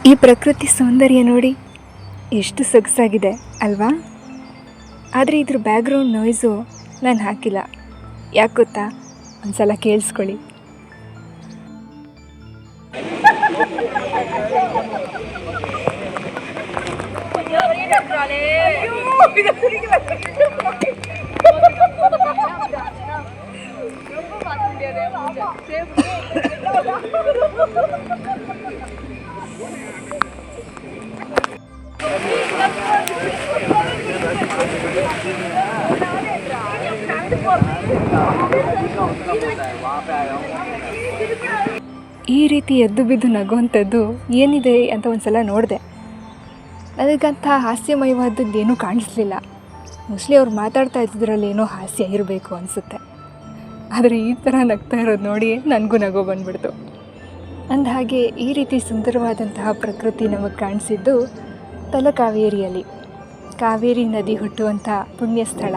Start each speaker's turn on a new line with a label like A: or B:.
A: ಈ ಪ್ರಕೃತಿ ಸೌಂದರ್ಯ ನೋಡಿ ಎಷ್ಟು ಸೊಗಸಾಗಿದೆ ಅಲ್ವಾ. ಆದರೆ ಇದ್ರ ಬ್ಯಾಕ್ಗ್ರೌಂಡ್ ನಾಯ್ಸು ನಾನು ಹಾಕಿಲ್ಲ. ಯಾಕೆ ಗೊತ್ತಾ? ಒಂದ್ಸಲ ಕೇಳಿಸ್ಕೊಳ್ಳಿ. ಈ ರೀತಿ ಎದ್ದು ಬಿದ್ದು ನಗುವಂಥದ್ದು ಏನಿದೆ ಅಂತ ಒಂದ್ಸಲ ನೋಡಿದೆ. ಅದಕ್ಕಂಥ ಹಾಸ್ಯಮಯವಾದದ್ದೇನೂ ಕಾಣಿಸ್ಲಿಲ್ಲ. ಮೋಸ್ಟ್ಲಿ ಅವ್ರು ಮಾತಾಡ್ತಾ ಇದ್ದಿದ್ರಲ್ಲಿ ಏನೋ ಹಾಸ್ಯ ಇರಬೇಕು ಅನಿಸುತ್ತೆ. ಆದರೆ ಈ ಥರ ನಗ್ತಾ ಇರೋದು ನೋಡಿ ನನಗೂ ನಗು ಬಂದ್ಬಿಡ್ತು. ಅಂದಹಾಗೆ ಈ ರೀತಿ ಸುಂದರವಾದಂತಹ ಪ್ರಕೃತಿ ನಮಗೆ ಕಾಣಿಸಿದ್ದು ತಲಕಾವೇರಿಯಲ್ಲಿ. ಕಾವೇರಿ ನದಿ ಹುಟ್ಟುವಂಥ ಪುಣ್ಯ ಸ್ಥಳ.